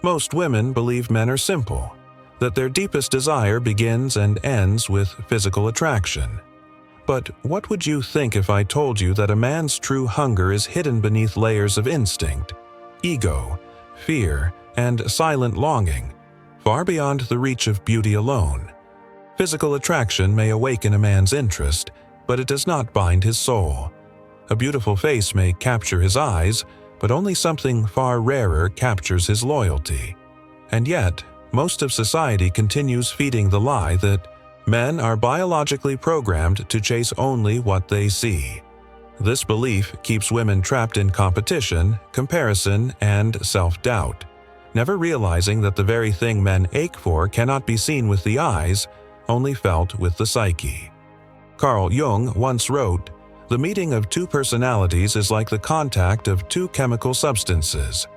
Most women believe men are simple, that their deepest desire begins and ends with physical attraction. But what would you think if I told you that a man's true hunger is hidden beneath layers of instinct, ego, fear, and silent longing, far beyond the reach of beauty alone? Physical attraction may awaken a man's interest, but it does not bind his soul. A beautiful face may capture his eyes, but only something far rarer captures his loyalty. And yet, most of society continues feeding the lie that men are biologically programmed to chase only what they see. This belief keeps women trapped in competition, comparison, and self-doubt, never realizing that the very thing men ache for cannot be seen with the eyes, only felt with the psyche. Carl Jung once wrote, "The meeting of two personalities is like the contact of two chemical substances.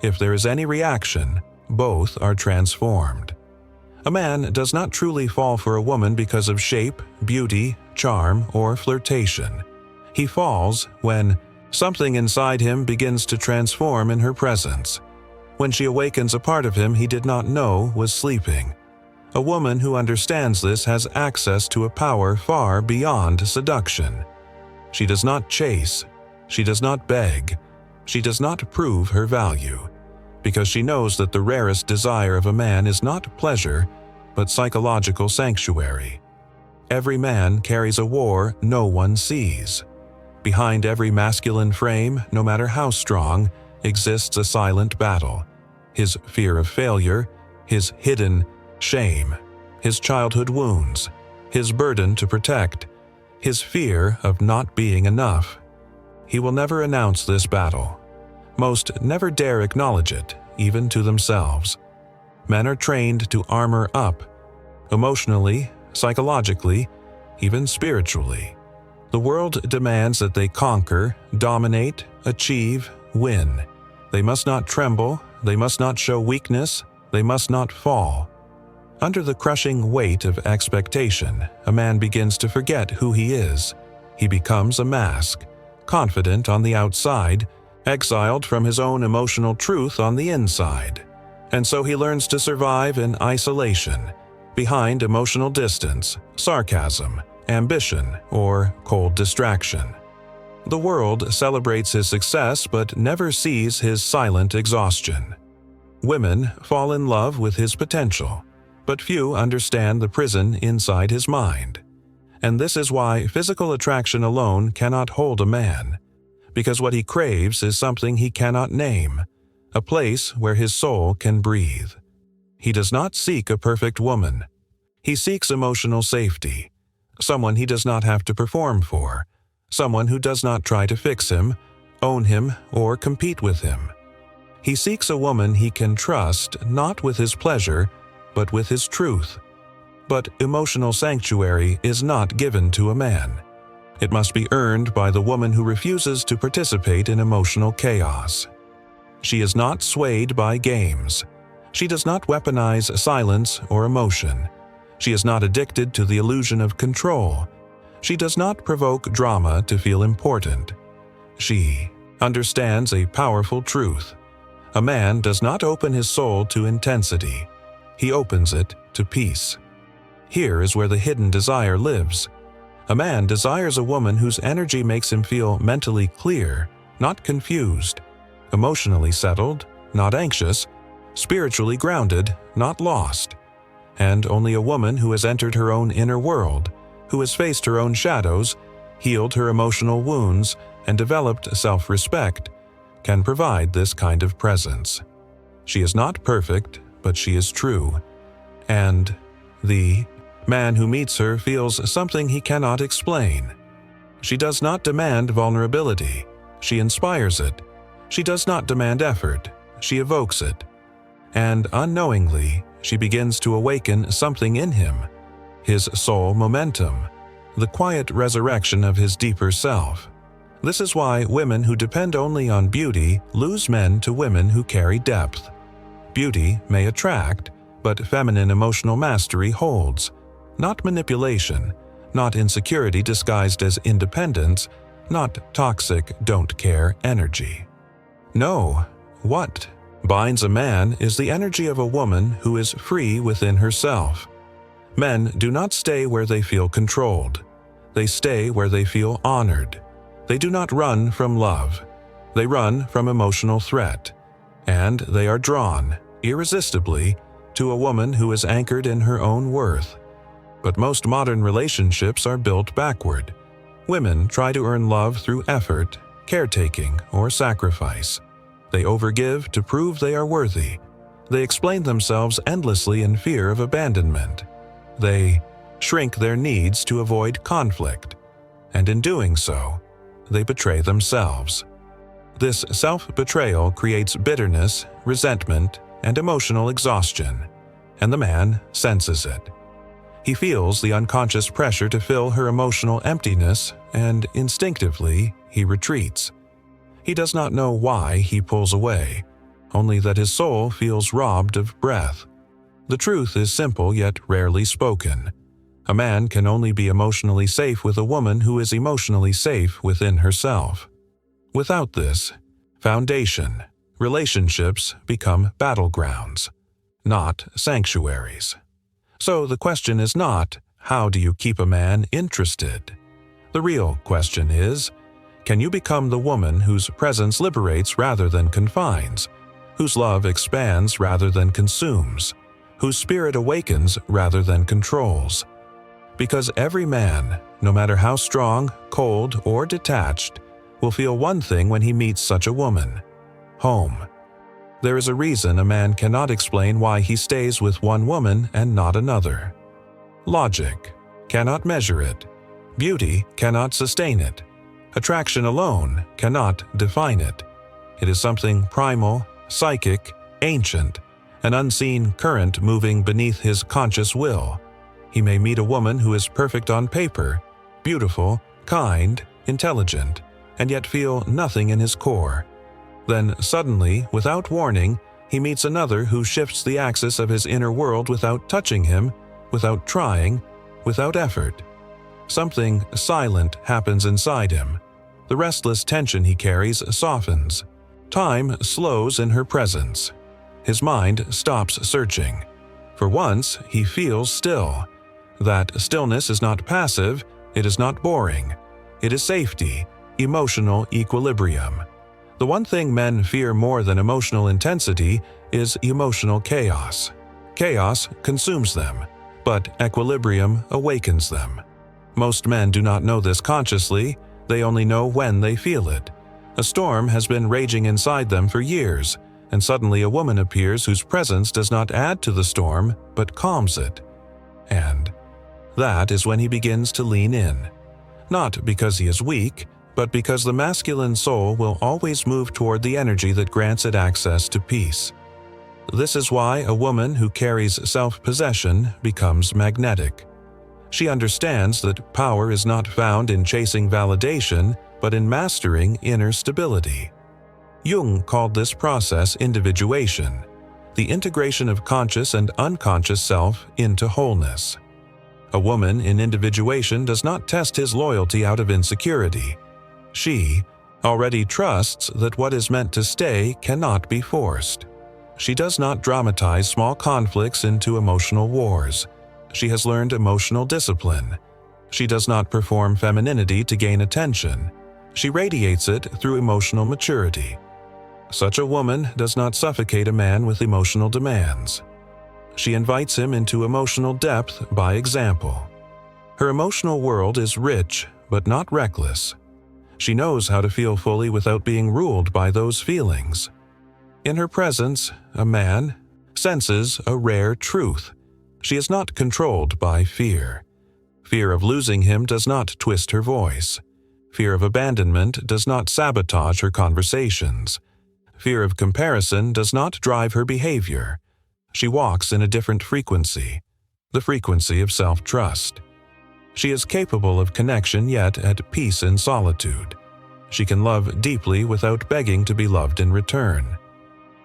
If there is any reaction, both are transformed." A man does not truly fall for a woman because of shape, beauty, charm, or flirtation. He falls when something inside him begins to transform in her presence, when she awakens a part of him he did not know was sleeping. A woman who understands this has access to a power far beyond seduction. She does not chase, she does not beg, she does not prove her value, because she knows that the rarest desire of a man is not pleasure, but psychological sanctuary. Every man carries a war no one sees. Behind every masculine frame, no matter how strong, exists a silent battle. His fear of failure, his hidden shame, his childhood wounds, his burden to protect, his fear of not being enough. He will never announce this battle. Most never dare acknowledge it, even to themselves. Men are trained to armor up, emotionally, psychologically, even spiritually. The world demands that they conquer, dominate, achieve, win. They must not tremble, they must not show weakness, they must not fall. Under the crushing weight of expectation, a man begins to forget who he is. He becomes a mask, confident on the outside, exiled from his own emotional truth on the inside. And so he learns to survive in isolation, behind emotional distance, sarcasm, ambition, or cold distraction. The world celebrates his success but never sees his silent exhaustion. Women fall in love with his potential, but few understand the prison inside his mind. And this is why physical attraction alone cannot hold a man, because what he craves is something he cannot name, a place where his soul can breathe. He does not seek a perfect woman. He seeks emotional safety, someone he does not have to perform for, someone who does not try to fix him, own him, or compete with him. He seeks a woman he can trust not with his pleasure, but with his truth. But emotional sanctuary is not given to a man. It must be earned by the woman who refuses to participate in emotional chaos. She is not swayed by games. She does not weaponize silence or emotion. She is not addicted to the illusion of control. She does not provoke drama to feel important. She understands a powerful truth. A man does not open his soul to intensity. He opens it to peace. Here is where the hidden desire lives. A man desires a woman whose energy makes him feel mentally clear, not confused, emotionally settled, not anxious, spiritually grounded, not lost. And only a woman who has entered her own inner world, who has faced her own shadows, healed her emotional wounds, and developed self-respect, can provide this kind of presence. She is not perfect, but she is true. And the man who meets her feels something he cannot explain. She does not demand vulnerability. She inspires it. She does not demand effort. She evokes it. And unknowingly, she begins to awaken something in him, his soul momentum, the quiet resurrection of his deeper self. This is why women who depend only on beauty lose men to women who carry depth. Beauty may attract, but feminine emotional mastery holds. Not manipulation, not insecurity disguised as independence, not toxic don't care energy. No, what binds a man is the energy of a woman who is free within herself. Men do not stay where they feel controlled. They stay where they feel honored. They do not run from love. They run from emotional threat. And they are drawn, irresistibly, to a woman who is anchored in her own worth. But most modern relationships are built backward. Women try to earn love through effort, caretaking, or sacrifice. They overgive to prove they are worthy. They explain themselves endlessly in fear of abandonment. They shrink their needs to avoid conflict. And in doing so, they betray themselves. This self-betrayal creates bitterness, resentment, and emotional exhaustion, and the man senses it. He feels the unconscious pressure to fill her emotional emptiness, and instinctively, he retreats. He does not know why he pulls away, only that his soul feels robbed of breath. The truth is simple yet rarely spoken. A man can only be emotionally safe with a woman who is emotionally safe within herself. Without this foundation, relationships become battlegrounds, not sanctuaries. So the question is not, how do you keep a man interested? The real question is, can you become the woman whose presence liberates rather than confines, whose love expands rather than consumes, whose spirit awakens rather than controls? Because every man, no matter how strong, cold, or detached, will feel one thing when he meets such a woman: home. There is a reason a man cannot explain why he stays with one woman and not another. Logic cannot measure it. Beauty cannot sustain it. Attraction alone cannot define it. It is something primal, psychic, ancient, an unseen current moving beneath his conscious will. He may meet a woman who is perfect on paper, beautiful, kind, intelligent, and yet feel nothing in his core. Then suddenly, without warning, he meets another who shifts the axis of his inner world without touching him, without trying, without effort. Something silent happens inside him. The restless tension he carries softens. Time slows in her presence. His mind stops searching. For once, he feels still. That stillness is not passive, it is not boring. It is safety, emotional equilibrium. The one thing men fear more than emotional intensity is emotional chaos. Chaos consumes them, but equilibrium awakens them. Most men do not know this consciously, they only know when they feel it. A storm has been raging inside them for years, and suddenly a woman appears whose presence does not add to the storm, but calms it. And that is when he begins to lean in. Not because he is weak, but because the masculine soul will always move toward the energy that grants it access to peace. This is why a woman who carries self-possession becomes magnetic. She understands that power is not found in chasing validation, but in mastering inner stability. Jung called this process individuation, the integration of conscious and unconscious self into wholeness. A woman in individuation does not test his loyalty out of insecurity. She already trusts that what is meant to stay cannot be forced. She does not dramatize small conflicts into emotional wars. She has learned emotional discipline. She does not perform femininity to gain attention. She radiates it through emotional maturity. Such a woman does not suffocate a man with emotional demands. She invites him into emotional depth by example. Her emotional world is rich, but not reckless. She knows how to feel fully without being ruled by those feelings. In her presence, a man senses a rare truth. She is not controlled by fear. Fear of losing him does not twist her voice. Fear of abandonment does not sabotage her conversations. Fear of comparison does not drive her behavior. She walks in a different frequency, the frequency of self-trust. She is capable of connection yet at peace in solitude. She can love deeply without begging to be loved in return.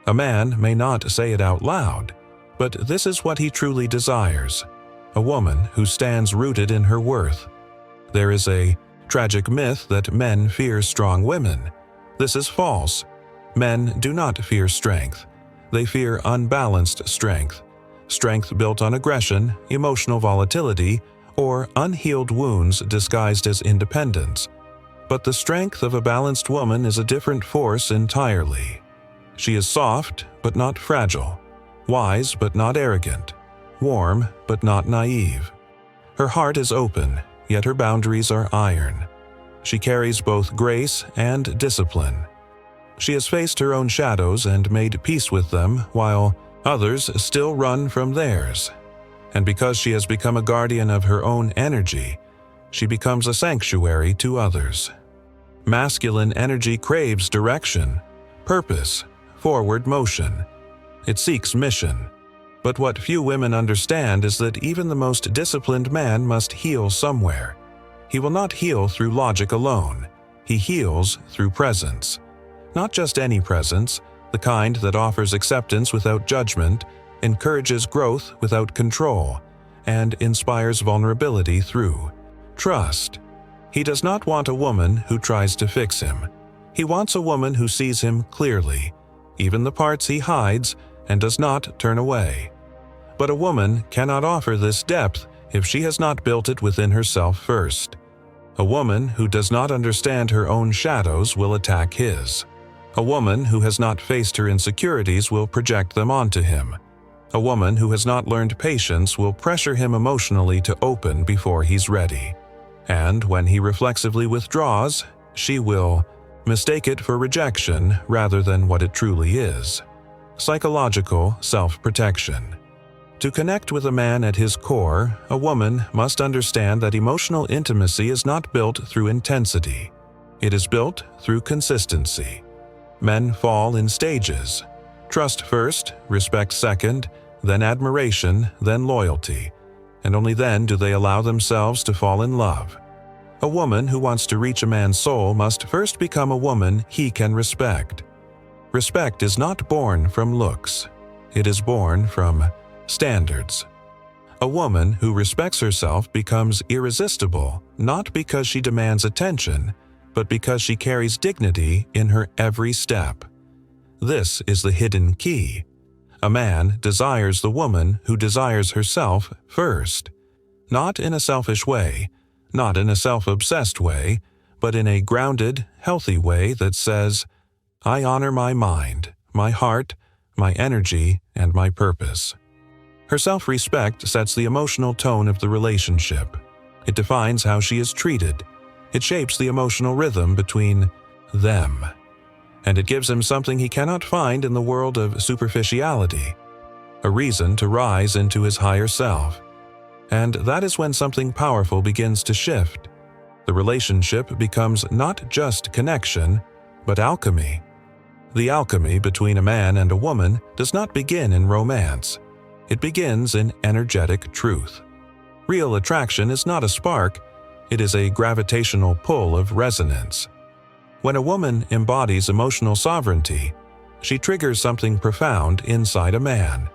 A man may not say it out loud, but this is what he truly desires: a woman who stands rooted in her worth. There is a tragic myth that men fear strong women. This is false. Men do not fear strength. They fear unbalanced strength, strength built on aggression, emotional volatility, or unhealed wounds disguised as independence. But the strength of a balanced woman is a different force entirely. She is soft but not fragile, wise but not arrogant, warm but not naive. Her heart is open, yet her boundaries are iron. She carries both grace and discipline. She has faced her own shadows and made peace with them, while others still run from theirs. And because she has become a guardian of her own energy, she becomes a sanctuary to others. Masculine energy craves direction, purpose, forward motion. It seeks mission. But what few women understand is that even the most disciplined man must heal somewhere. He will not heal through logic alone. He heals through presence. Not just any presence, the kind that offers acceptance without judgment, encourages growth without control, and inspires vulnerability through trust. He does not want a woman who tries to fix him. He wants a woman who sees him clearly, even the parts he hides, and does not turn away. But a woman cannot offer this depth if she has not built it within herself first. A woman who does not understand her own shadows will attack his. A woman who has not faced her insecurities will project them onto him. A woman who has not learned patience will pressure him emotionally to open before he's ready. And when he reflexively withdraws, she will mistake it for rejection rather than what it truly is. Psychological self-protection. To connect with a man at his core, a woman must understand that emotional intimacy is not built through intensity. It is built through consistency. Men fall in stages. Trust first, respect second, then admiration, then loyalty, and only then do they allow themselves to fall in love. A woman who wants to reach a man's soul must first become a woman he can respect. Respect is not born from looks. It is born from standards. A woman who respects herself becomes irresistible, not because she demands attention, but because she carries dignity in her every step. This is the hidden key. A man desires the woman who desires herself first. Not in a selfish way, not in a self-obsessed way, but in a grounded, healthy way that says, I honor my mind, my heart, my energy, and my purpose. Her self-respect sets the emotional tone of the relationship. It defines how she is treated. It shapes the emotional rhythm between them. And it gives him something he cannot find in the world of superficiality, a reason to rise into his higher self. And that is when something powerful begins to shift. The relationship becomes not just connection, but alchemy. The alchemy between a man and a woman does not begin in romance. It begins in energetic truth. Real attraction is not a spark, it is a gravitational pull of resonance. When a woman embodies emotional sovereignty, she triggers something profound inside a man,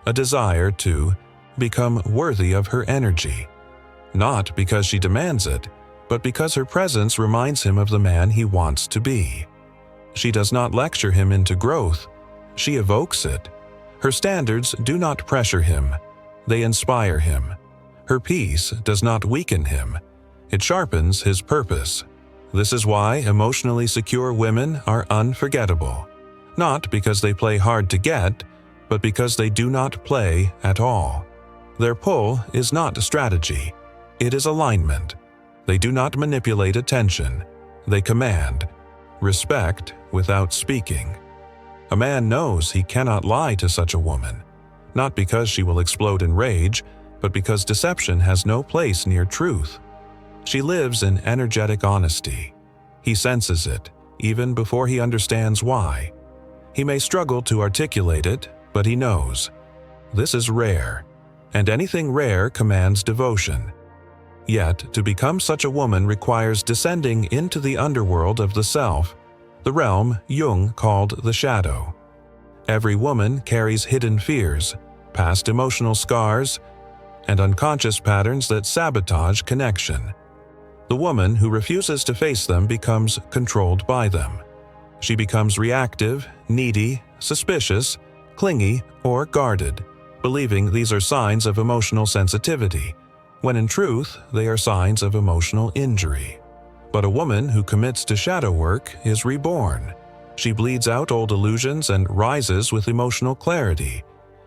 a desire to become worthy of her energy. Not because she demands it, but because her presence reminds him of the man he wants to be. She does not lecture him into growth, she evokes it. Her standards do not pressure him, they inspire him. Her peace does not weaken him, it sharpens his purpose. This is why emotionally secure women are unforgettable. Not because they play hard to get, but because they do not play at all. Their pull is not strategy, it is alignment. They do not manipulate attention, they command. Respect without speaking. A man knows he cannot lie to such a woman, not because she will explode in rage, but because deception has no place near truth. She lives in energetic honesty. He senses it, even before he understands why. He may struggle to articulate it, but he knows. This is rare, and anything rare commands devotion. Yet, to become such a woman requires descending into the underworld of the self, the realm Jung called the shadow. Every woman carries hidden fears, past emotional scars, and unconscious patterns that sabotage connection. The woman who refuses to face them becomes controlled by them. She becomes reactive, needy, suspicious, clingy or guarded, believing these are signs of emotional sensitivity, when in truth they are signs of emotional injury. But a woman who commits to shadow work is reborn. She bleeds out old illusions and rises with emotional clarity.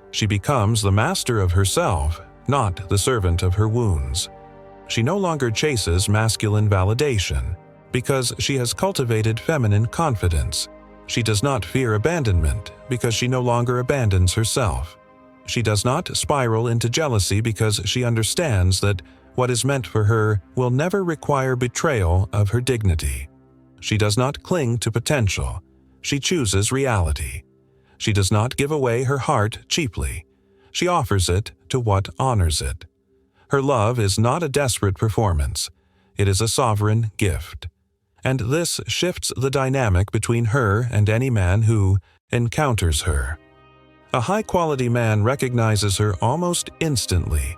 She becomes the master of herself, not the servant of her wounds. She no longer chases masculine validation, because she has cultivated feminine confidence. She does not fear abandonment, because she no longer abandons herself. She does not spiral into jealousy because she understands that what is meant for her will never require betrayal of her dignity. She does not cling to potential. She chooses reality. She does not give away her heart cheaply. She offers it to what honors it. Her love is not a desperate performance. It is a sovereign gift. And this shifts the dynamic between her and any man who encounters her. A high-quality man recognizes her almost instantly,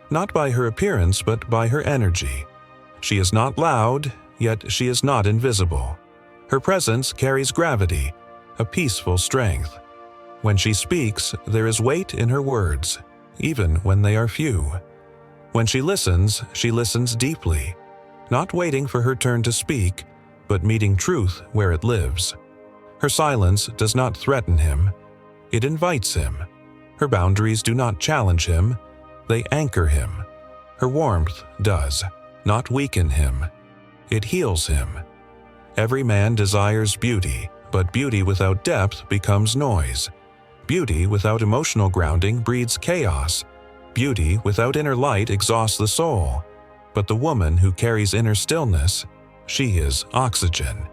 not by her appearance but by her energy. She is not loud, yet she is not invisible. Her presence carries gravity, a peaceful strength. When she speaks, there is weight in her words, even when they are few. When she listens deeply, not waiting for her turn to speak, but meeting truth where it lives. Her silence does not threaten him. It invites him. Her boundaries do not challenge him. They anchor him. Her warmth does not weaken him. It heals him. Every man desires beauty, but beauty without depth becomes noise. Beauty without emotional grounding breeds chaos. Beauty without inner light exhausts the soul. But the woman who carries inner stillness, she is oxygen.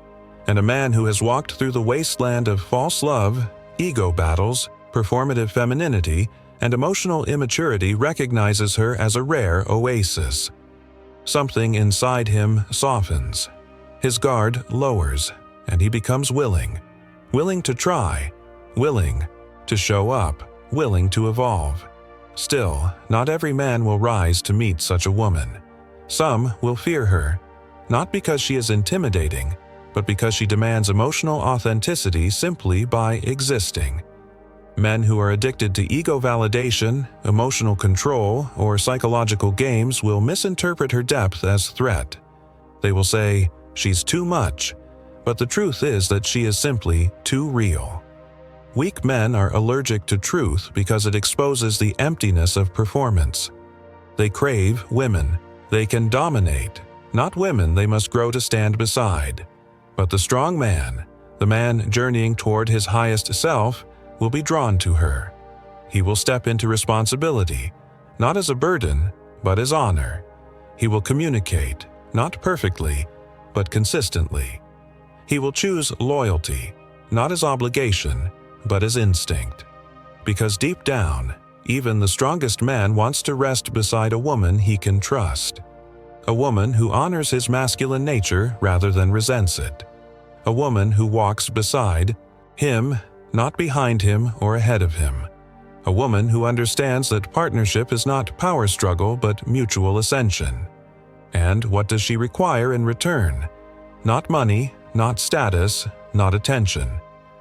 And a man who has walked through the wasteland of false love, ego battles, performative femininity, and emotional immaturity recognizes her as a rare oasis. Something inside him softens. His guard lowers, and he becomes willing to try, willing to show up, willing to evolve. Still, not every man will rise to meet such a woman. Some will fear her, not because she is intimidating, but because she demands emotional authenticity simply by existing. Men who are addicted to ego validation, emotional control, or psychological games will misinterpret her depth as threat. They will say, "She's too much," but the truth is that she is simply too real. Weak men are allergic to truth because it exposes the emptiness of performance. They crave women they can dominate, not women they must grow to stand beside. But the strong man, the man journeying toward his highest self, will be drawn to her. He will step into responsibility, not as a burden, but as honor. He will communicate, not perfectly, but consistently. He will choose loyalty, not as obligation, but as instinct. Because deep down, even the strongest man wants to rest beside a woman he can trust. A woman who honors his masculine nature rather than resents it. A woman who walks beside him, not behind him or ahead of him. A woman who understands that partnership is not power struggle but mutual ascension. And what does she require in return? Not money, not status, not attention.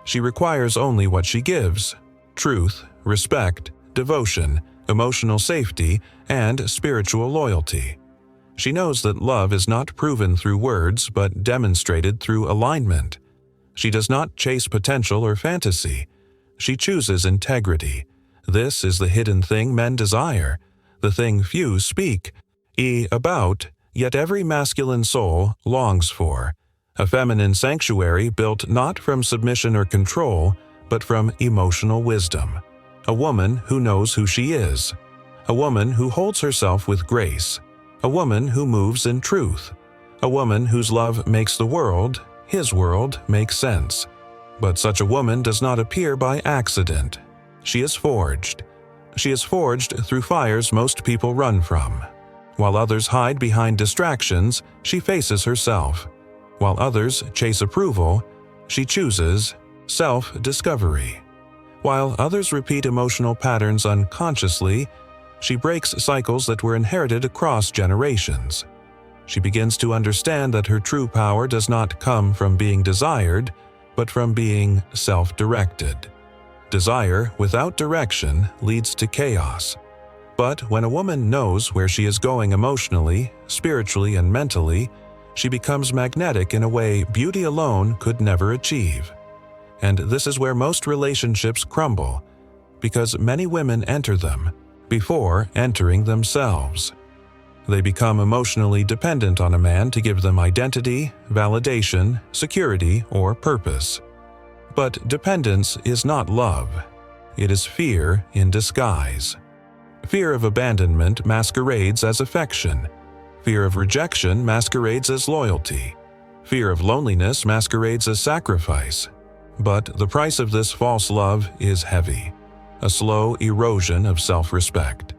She requires only what she gives: truth, respect, devotion, emotional safety, and spiritual loyalty. She knows that love is not proven through words but demonstrated through alignment. She does not chase potential or fantasy. She chooses integrity. This is the hidden thing men desire, the thing few speak about, yet every masculine soul longs for. A feminine sanctuary built not from submission or control, but from emotional wisdom. A woman who knows who she is. A woman who holds herself with grace. A woman who moves in truth. A woman whose love makes the world, his world, make sense. But such a woman does not appear by accident. She is forged. She is forged through fires most people run from. While others hide behind distractions, she faces herself. While others chase approval, she chooses self-discovery. While others repeat emotional patterns unconsciously, she breaks cycles that were inherited across generations. She begins to understand that her true power does not come from being desired, but from being self-directed. Desire without direction leads to chaos. But when a woman knows where she is going emotionally, spiritually, and mentally, she becomes magnetic in a way beauty alone could never achieve. And this is where most relationships crumble, because many women enter them before entering themselves. They become emotionally dependent on a man to give them identity, validation, security, or purpose. But dependence is not love. It is fear in disguise. Fear of abandonment masquerades as affection. Fear of rejection masquerades as loyalty. Fear of loneliness masquerades as sacrifice. But the price of this false love is heavy, a slow erosion of self-respect.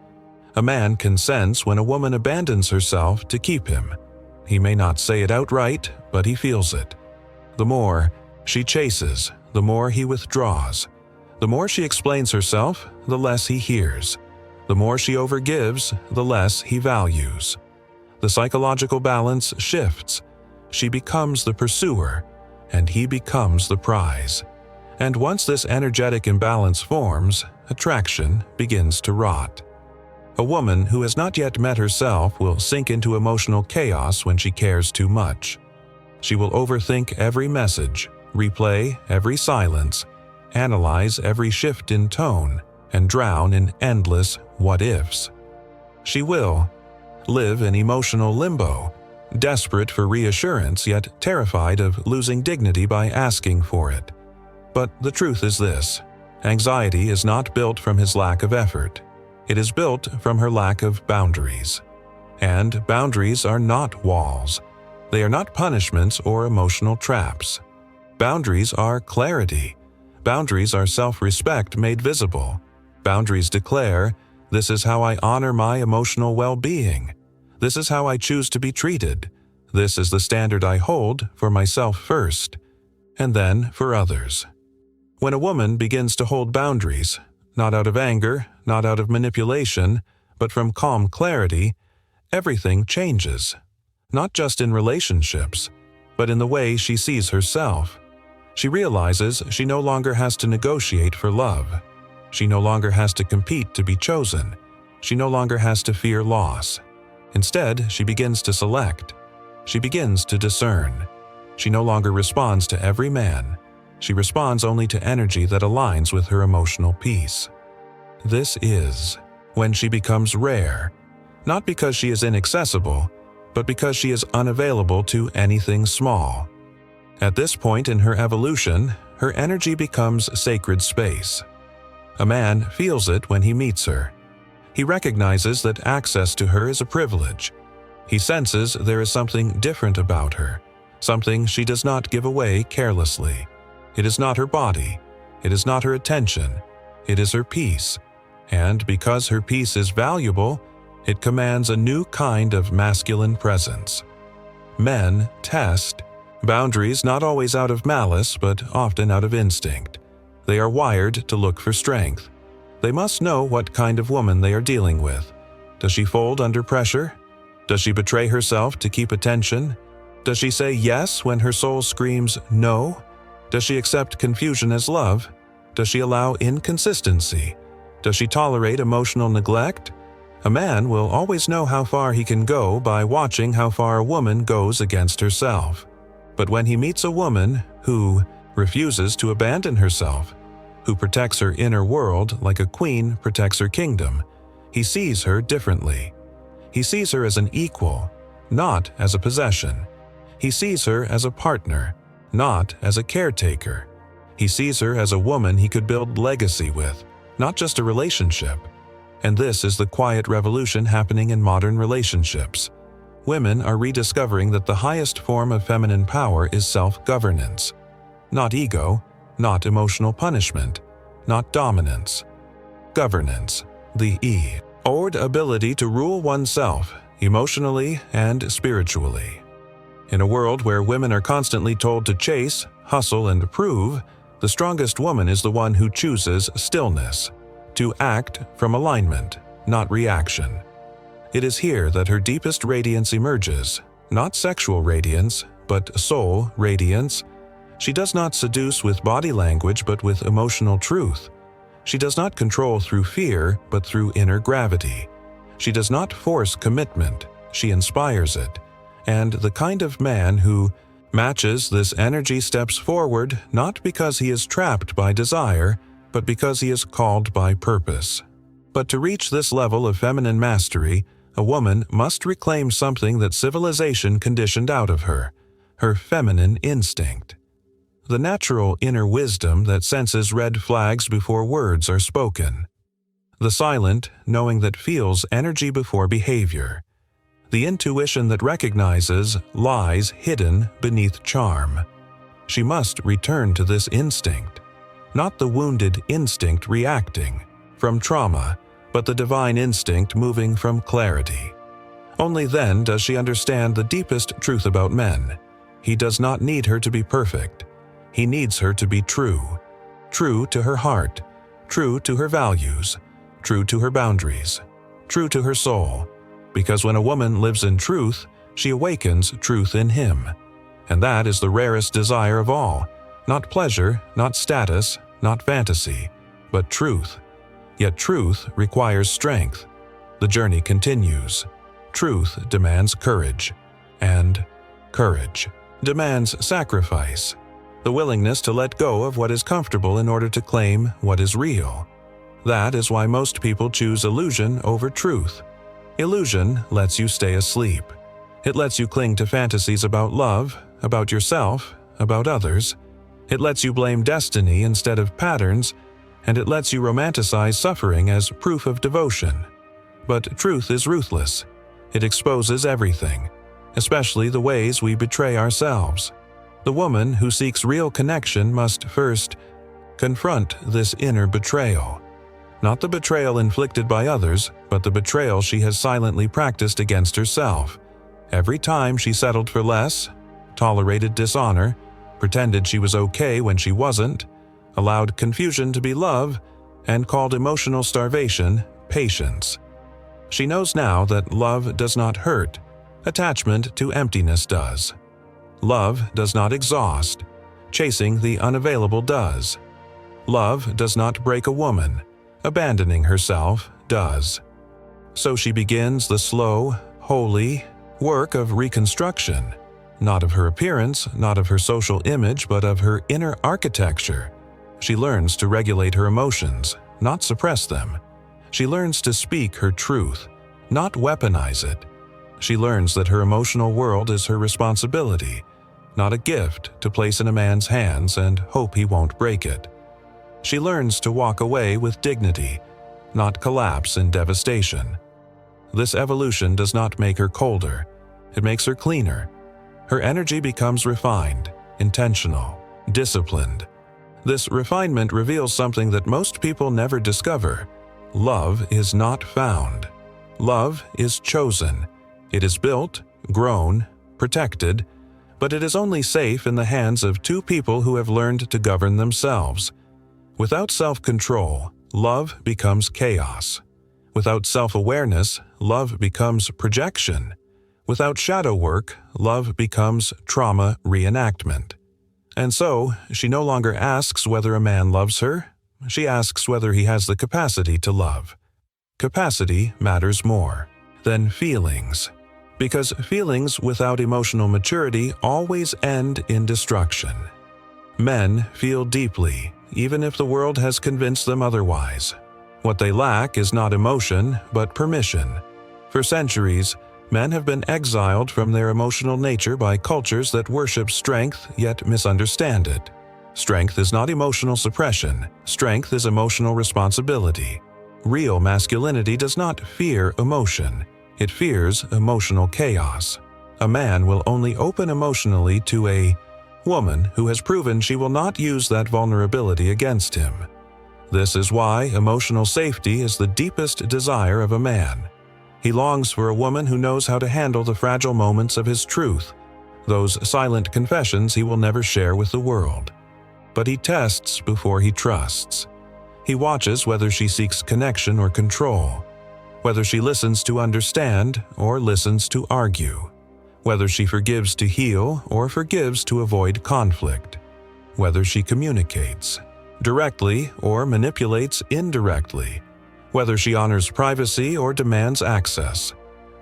A man can sense when a woman abandons herself to keep him. He may not say it outright, but he feels it. The more she chases, the more he withdraws. The more she explains herself, the less he hears. The more she overgives, the less he values. The psychological balance shifts. She becomes the pursuer, and he becomes the prize. And once this energetic imbalance forms, attraction begins to rot. A woman who has not yet met herself will sink into emotional chaos when she cares too much. She will overthink every message, replay every silence, analyze every shift in tone, and drown in endless what-ifs. She will live in emotional limbo, desperate for reassurance yet terrified of losing dignity by asking for it. But the truth is this: anxiety is not built from his lack of effort. It is built from her lack of boundaries. And boundaries are not walls. They are not punishments or emotional traps. Boundaries are clarity. Boundaries are self-respect made visible. Boundaries declare, "This is how I honor my emotional well-being. This is how I choose to be treated. This is the standard I hold for myself first, and then for others." When a woman begins to hold boundaries, not out of anger, not out of manipulation, but from calm clarity, everything changes. Not just in relationships, but in the way she sees herself. She realizes she no longer has to negotiate for love. She no longer has to compete to be chosen. She no longer has to fear loss. Instead, she begins to select. She begins to discern. She no longer responds to every man. She responds only to energy that aligns with her emotional peace. This is when she becomes rare, not because she is inaccessible, but because she is unavailable to anything small. At this point in her evolution, her energy becomes sacred space. A man feels it when he meets her. He recognizes that access to her is a privilege. He senses there is something different about her, something she does not give away carelessly. It is not her body. It is not her attention. It is her peace. And because her peace is valuable, it commands a new kind of masculine presence. Men test boundaries not always out of malice, but often out of instinct. They are wired to look for strength. They must know what kind of woman they are dealing with. Does she fold under pressure? Does she betray herself to keep attention? Does she say yes when her soul screams no? Does she accept confusion as love? Does she allow inconsistency? Does she tolerate emotional neglect? A man will always know how far he can go by watching how far a woman goes against herself. But when he meets a woman who refuses to abandon herself, who protects her inner world like a queen protects her kingdom, he sees her differently. He sees her as an equal, not as a possession. He sees her as a partner, not as a caretaker. He sees her as a woman he could build legacy with, not just a relationship. And this is the quiet revolution happening in modern relationships. Women are rediscovering that the highest form of feminine power is self-governance. Not ego, not emotional punishment, not dominance. Governance, the E, or ability to rule oneself, emotionally and spiritually. In a world where women are constantly told to chase, hustle, and prove, the strongest woman is the one who chooses stillness, to act from alignment, not reaction. It is here that her deepest radiance emerges, not sexual radiance, but soul radiance. She does not seduce with body language but with emotional truth, She does not control through fear, but through inner gravity. She does not force commitment, she inspires it. And the kind of man who matches this energy steps forward not because he is trapped by desire, but because he is called by purpose. But to reach this level of feminine mastery, a woman must reclaim something that civilization conditioned out of her feminine instinct. The natural inner wisdom that senses red flags before words are spoken. The silent knowing that feels energy before behavior. The intuition that recognizes lies hidden beneath charm. She must return to this instinct, not the wounded instinct reacting from trauma, but the divine instinct moving from clarity. Only then does she understand the deepest truth about men. He does not need her to be perfect. He needs her to be true. True to her heart, true to her values, true to her boundaries, true to her soul. Because when a woman lives in truth, she awakens truth in him. And that is the rarest desire of all. Not pleasure, not status, not fantasy, but truth. Yet truth requires strength. The journey continues. Truth demands courage. And courage demands sacrifice. The willingness to let go of what is comfortable in order to claim what is real. That is why most people choose illusion over truth. Illusion lets you stay asleep. It lets you cling to fantasies about love, about yourself, about others. It lets you blame destiny instead of patterns, and it lets you romanticize suffering as proof of devotion. But truth is ruthless. It exposes everything, especially the ways we betray ourselves. The woman who seeks real connection must first confront this inner betrayal. Not the betrayal inflicted by others, but the betrayal she has silently practiced against herself. Every time she settled for less, tolerated dishonor, pretended she was okay when she wasn't, allowed confusion to be love, and called emotional starvation patience. She knows now that love does not hurt. Attachment to emptiness does. Love does not exhaust. Chasing the unavailable does. Love does not break a woman. Abandoning herself does. So she begins the slow, holy work of reconstruction, not of her appearance, not of her social image, but of her inner architecture. She learns to regulate her emotions, not suppress them. She learns to speak her truth, not weaponize it. She learns that her emotional world is her responsibility, not a gift to place in a man's hands and hope he won't break it. She learns to walk away with dignity, not collapse in devastation. This evolution does not make her colder. It makes her cleaner. Her energy becomes refined, intentional, disciplined. This refinement reveals something that most people never discover. Love is not found. Love is chosen. It is built, grown, protected, but it is only safe in the hands of two people who have learned to govern themselves. Without self-control, love becomes chaos. Without self-awareness, love becomes projection. Without shadow work, love becomes trauma reenactment. And so, she no longer asks whether a man loves her. She asks whether he has the capacity to love. Capacity matters more than feelings, because feelings without emotional maturity always end in destruction. Men feel deeply, even if the world has convinced them otherwise. What they lack is not emotion, but permission. For centuries, men have been exiled from their emotional nature by cultures that worship strength yet misunderstand it. Strength is not emotional suppression. Strength is emotional responsibility. Real masculinity does not fear emotion. It fears emotional chaos. A man will only open emotionally to a woman who has proven she will not use that vulnerability against him. This is why emotional safety is the deepest desire of a man. He longs for a woman who knows how to handle the fragile moments of his truth, those silent confessions he will never share with the world. But he tests before he trusts. He watches whether she seeks connection or control, whether she listens to understand or listens to argue, whether she forgives to heal or forgives to avoid conflict, whether she communicates directly or manipulates indirectly, whether she honors privacy or demands access,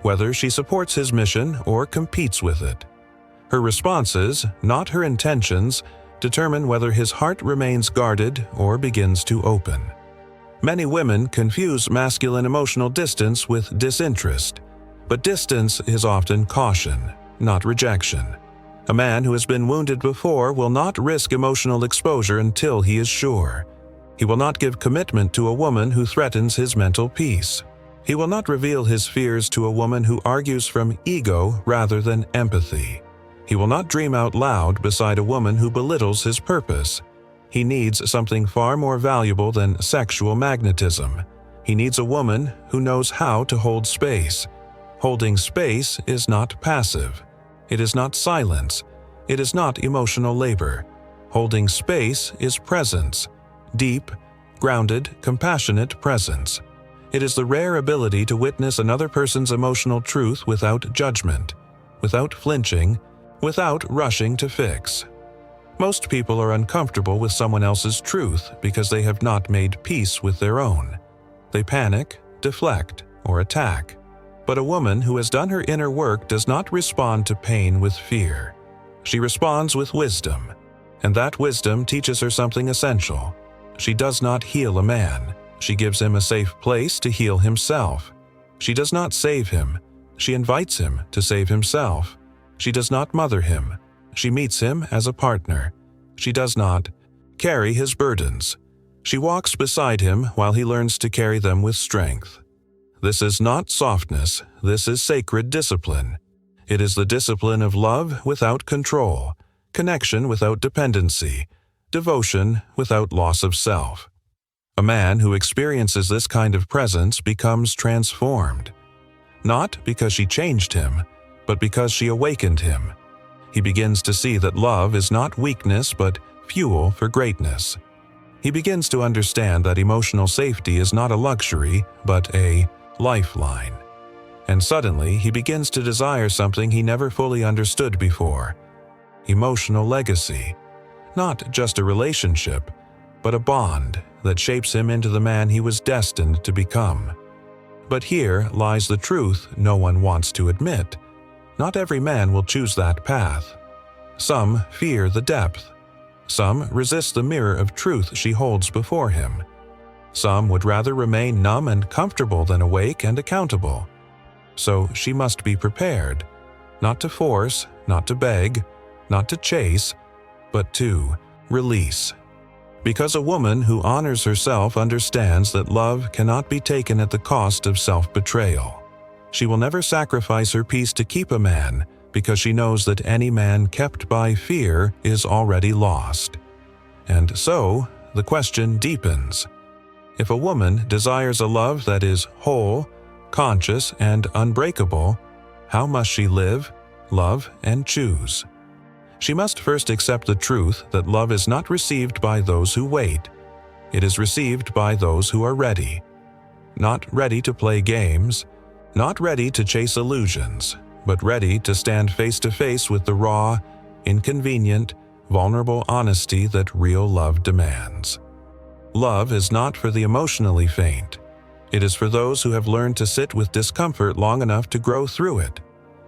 whether she supports his mission or competes with it. Her responses, not her intentions, determine whether his heart remains guarded or begins to open. Many women confuse masculine emotional distance with disinterest, but distance is often caution, not rejection. A man who has been wounded before will not risk emotional exposure until he is sure. He will not give commitment to a woman who threatens his mental peace. He will not reveal his fears to a woman who argues from ego rather than empathy. He will not dream out loud beside a woman who belittles his purpose. He needs something far more valuable than sexual magnetism. He needs a woman who knows how to hold space. Holding space is not passive. It is not silence. It is not emotional labor. Holding space is presence. Deep, grounded, compassionate presence. It is the rare ability to witness another person's emotional truth without judgment, without flinching, without rushing to fix. Most people are uncomfortable with someone else's truth because they have not made peace with their own. They panic, deflect, or attack. But a woman who has done her inner work does not respond to pain with fear. She responds with wisdom, and that wisdom teaches her something essential. She does not heal a man. She gives him a safe place to heal himself. She does not save him. She invites him to save himself. She does not mother him. She meets him as a partner. She does not carry his burdens. She walks beside him while he learns to carry them with strength. This is not softness. This is sacred discipline. It is the discipline of love without control, connection without dependency, devotion without loss of self. A man who experiences this kind of presence becomes transformed. Not because she changed him, but because she awakened him. He begins to see that love is not weakness but fuel for greatness. He begins to understand that emotional safety is not a luxury but a lifeline. And suddenly he begins to desire something he never fully understood before: emotional legacy. Not just a relationship, but a bond that shapes him into the man he was destined to become. But here lies the truth no one wants to admit. Not every man will choose that path. Some fear the depth. Some resist the mirror of truth she holds before him. Some would rather remain numb and comfortable than awake and accountable. So she must be prepared, not to force, not to beg, not to chase, but to release. Because a woman who honors herself understands that love cannot be taken at the cost of self-betrayal. She will never sacrifice her peace to keep a man because she knows that any man kept by fear is already lost. And so, the question deepens. If a woman desires a love that is whole, conscious, and unbreakable, how must she live, love, and choose? She must first accept the truth that love is not received by those who wait. It is received by those who are ready. Not ready to play games, not ready to chase illusions, but ready to stand face to face with the raw, inconvenient, vulnerable honesty that real love demands. Love is not for the emotionally faint. It is for those who have learned to sit with discomfort long enough to grow through it.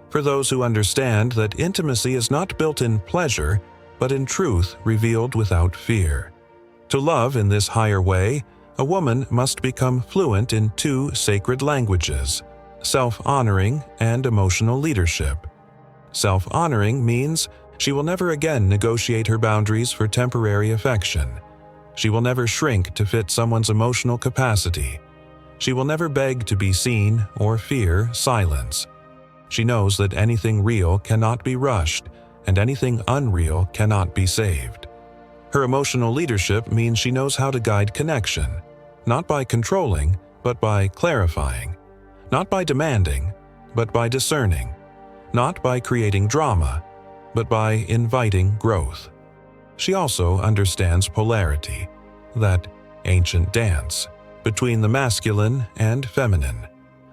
For those who understand that intimacy is not built in pleasure, but in truth revealed without fear. To love in this higher way, a woman must become fluent in two sacred languages: self-honoring and emotional leadership. Self-honoring means she will never again negotiate her boundaries for temporary affection. She will never shrink to fit someone's emotional capacity. She will never beg to be seen or fear silence. She knows that anything real cannot be rushed, and anything unreal cannot be saved. Her emotional leadership means she knows how to guide connection, not by controlling, but by clarifying. Not by demanding, but by discerning. Not by creating drama, but by inviting growth. She also understands polarity, that ancient dance between the masculine and feminine.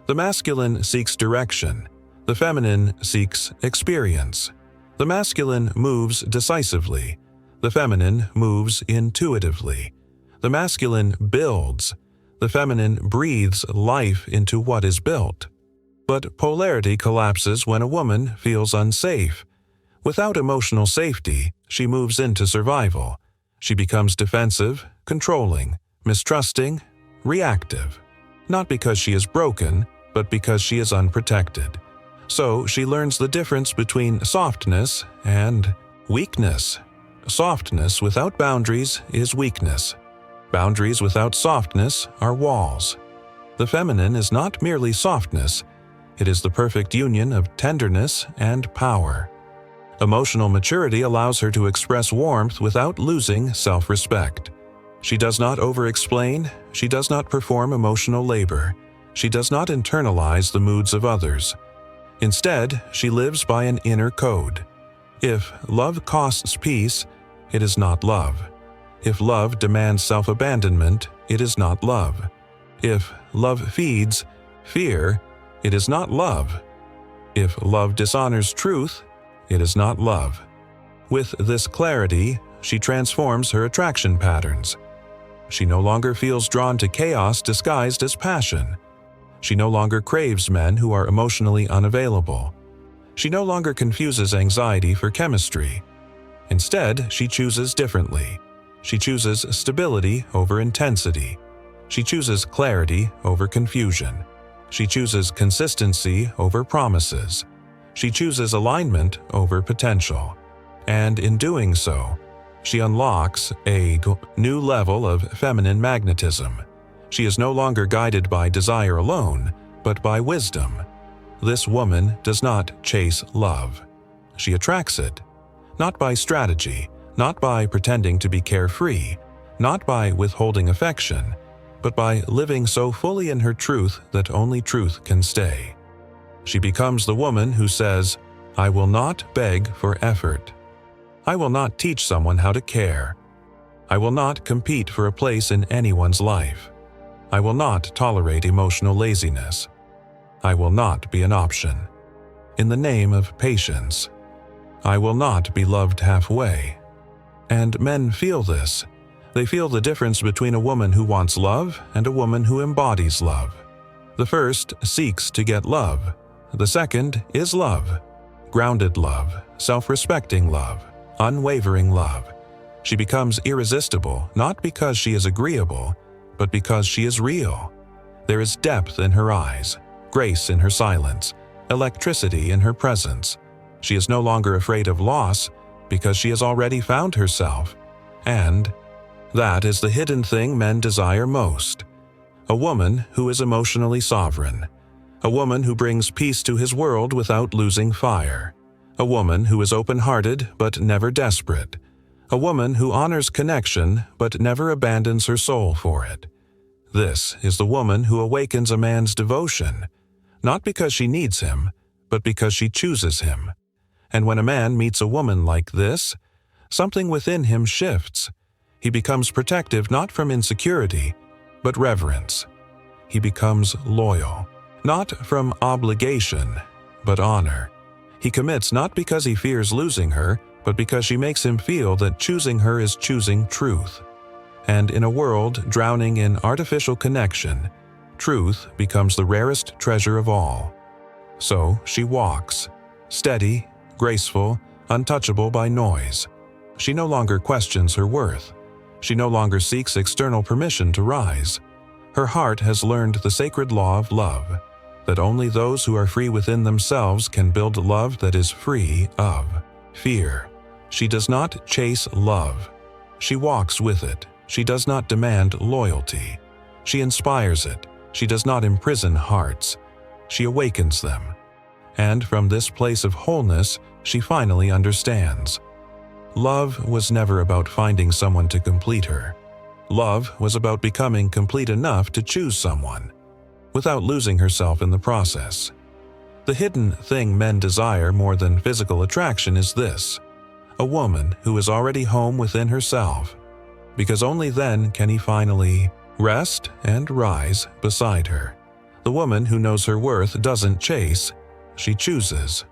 The masculine seeks direction. The feminine seeks experience. The masculine moves decisively. The feminine moves intuitively. The masculine builds. The feminine breathes life into what is built. But polarity collapses when a woman feels unsafe. Without emotional safety, she moves into survival. She becomes defensive, controlling, mistrusting, reactive. Not because she is broken, but because she is unprotected. So she learns the difference between softness and weakness. Softness without boundaries is weakness. Boundaries without softness are walls. The feminine is not merely softness, it is the perfect union of tenderness and power. Emotional maturity allows her to express warmth without losing self-respect. She does not over-explain, she does not perform emotional labor, she does not internalize the moods of others. Instead, she lives by an inner code. If love costs peace, it is not love. If love demands self-abandonment, it is not love. If love feeds fear, it is not love. If love dishonors truth, it is not love. With this clarity, she transforms her attraction patterns. She no longer feels drawn to chaos disguised as passion. She no longer craves men who are emotionally unavailable. She no longer confuses anxiety for chemistry. Instead, she chooses differently. She chooses stability over intensity. She chooses clarity over confusion. She chooses consistency over promises. She chooses alignment over potential. And in doing so, she unlocks a new level of feminine magnetism. She is no longer guided by desire alone, but by wisdom. This woman does not chase love. She attracts it, not by strategy, not by pretending to be carefree, not by withholding affection, but by living so fully in her truth that only truth can stay. She becomes the woman who says, "I will not beg for effort. I will not teach someone how to care. I will not compete for a place in anyone's life. I will not tolerate emotional laziness. I will not be an option. In the name of patience, I will not be loved halfway." And men feel this. They feel the difference between a woman who wants love and a woman who embodies love. The first seeks to get love. The second is love. Grounded love, self-respecting love, unwavering love. She becomes irresistible not because she is agreeable, but because she is real. There is depth in her eyes, grace in her silence, electricity in her presence. She is no longer afraid of loss because she has already found herself. And that is the hidden thing men desire most. A woman who is emotionally sovereign. A woman who brings peace to his world without losing fire. A woman who is open-hearted but never desperate. A woman who honors connection but never abandons her soul for it. This is the woman who awakens a man's devotion, not because she needs him, but because she chooses him. And when a man meets a woman like this, something within him shifts. He becomes protective not from insecurity, but reverence. He becomes loyal, not from obligation, but honor. He commits not because he fears losing her, but because she makes him feel that choosing her is choosing truth. And in a world drowning in artificial connection, truth becomes the rarest treasure of all. So she walks, steady, graceful, untouchable by noise. She no longer questions her worth. She no longer seeks external permission to rise. Her heart has learned the sacred law of love, that only those who are free within themselves can build love that is free of fear. She does not chase love. She walks with it. She does not demand loyalty. She inspires it. She does not imprison hearts. She awakens them. And from this place of wholeness, she finally understands. Love was never about finding someone to complete her. Love was about becoming complete enough to choose someone, without losing herself in the process. The hidden thing men desire more than physical attraction is this: a woman who is already home within herself, because only then can he finally rest and rise beside her. The woman who knows her worth doesn't chase, she chooses.